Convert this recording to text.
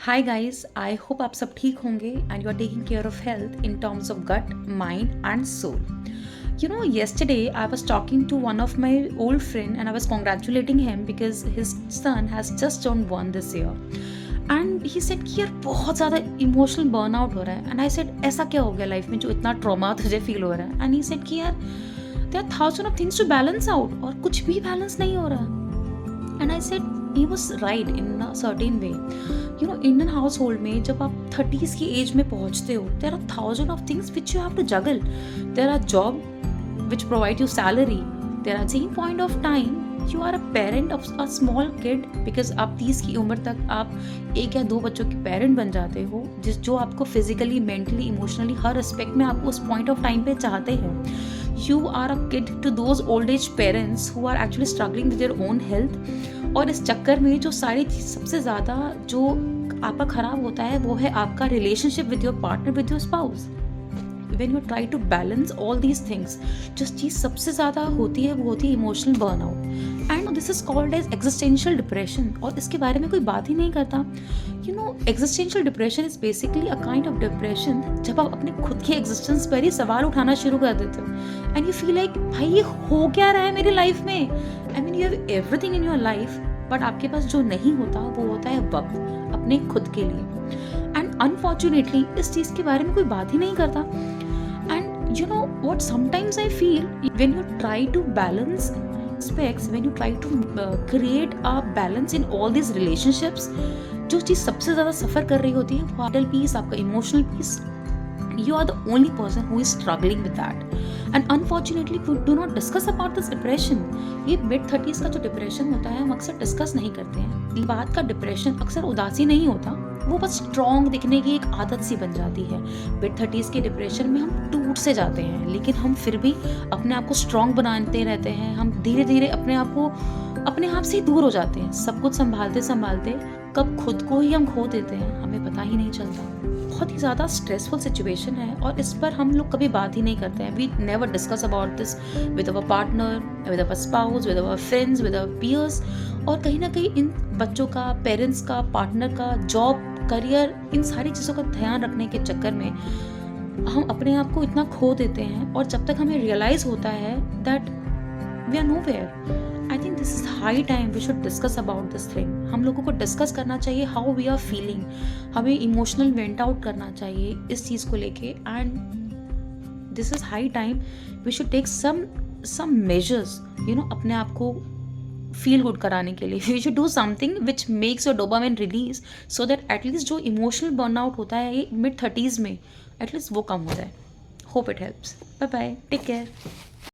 Hi guys, I hope आप सब ठीक होंगे and you are taking care of health in terms of gut, mind and soul. You know, yesterday I was talking to one of my old friend and I was congratulating him because his son has just turned 1 this year. And he said कि यार बहुत ज़्यादा emotional burnout हो रहा है. And I said ऐसा क्या हो गया लाइफ में जो इतना ट्रॉमा तुझे फील हो रहा है. एंड ही सेड कि यार there are thousand of things to balance out और कुछ भी बैलेंस नहीं हो रहा. And I said he was right in a certain way. You know, Indian household में जब आप 30s की एज में पहुंचते हो, there are thousand of things which you have to juggle. There are job which provide you salary. There are same point of time you are a parent of a small kid, because आप 30 की उम्र तक आप 1 या 2 बच्चों के parent बन जाते हो, जो आपको फिजिकली, मेंटली, इमोशनली हर एस्पेक्ट में आपको उस पॉइंट ऑफ टाइम पे चाहते हैं. You are a kid to those old age parents who are actually struggling with their own health. और इस चक्कर में जो सारी सबसे ज़्यादा जो आपका ख़राब होता है वो है आपका relationship with your partner, with your spouse. When you try to balance all these things, जो चीज़ सबसे ज़्यादा होती है वो होती है emotional burnout. And this is called as existential depression. और इसके बारे में कोई बात ही नहीं करता. You know, existential depression is basically a kind of depression जब आप अपने खुद के एग्जिस्टेंस पर ही सवाल उठाना शुरू कर देते हो. एंड यू फील लाइक भाई ये हो क्या रहा है मेरी लाइफ में. I mean you have everything in your life, but आपके पास जो नहीं होता वो होता है वक्त अपने खुद के लिए. एंड अनफॉर्चुनेटली इस चीज़ के बारे में कोई बात ही नहीं करता. And you know what, sometimes I feel when you try to balance aspects, when you try to create a balance in all these relationships, जो चीज़ सबसे ज़्यादा सफ़र कर रही होती है वो मेंटल पीस, आपका emotional peace. You are the only person who is struggling with that. And unfortunately we do not discuss about this depression. ये mid-30s का जो डिप्रेशन होता है हम अक्सर डिस्कस नहीं करते हैं. ये बात का डिप्रेशन अक्सर उदासी नहीं होता, वो बस स्ट्रॉन्ग दिखने की एक आदत सी बन जाती है. मिड-30s के डिप्रेशन में हम टूट से जाते हैं, लेकिन हम फिर भी अपने आप को स्ट्रॉन्ग बनाते रहते हैं. हम धीरे धीरे अपने आप से ही दूर हो जाते हैं. सब कुछ संभालते संभालते कब खुद को ही हम खो देते हैं हमें पता ही नहीं चलता. बहुत ही ज़्यादा स्ट्रेसफुल सिचुएशन है और इस पर हम लोग कभी बात ही नहीं करते हैं. We never discuss about this with our partner, with our spouse, with our friends, with our peers. और कहीं ना कहीं इन बच्चों का, पेरेंट्स का, पार्टनर का, जॉब, करियर, इन सारी चीज़ों का ध्यान रखने के चक्कर में हम अपने आप को इतना खो देते हैं. और जब तक हमें रियलाइज़ होता है that we are nowhere, I think this is high time we should discuss about this thing. हम लोगों को डिस्कस करना चाहिए हाउ वी आर फीलिंग. हमें इमोशनल वेंट आउट करना चाहिए इस चीज़ को लेके. And this is high time we should take some measures, you know, अपने आप को फील गुड कराने के लिए. We should do something which makes your dopamine release, so that at least जो इमोशनल बर्नआउट होता है ये मिड-30s में, एटलीस्ट वो कम हो जाए. Hope it helps. Bye bye, take care.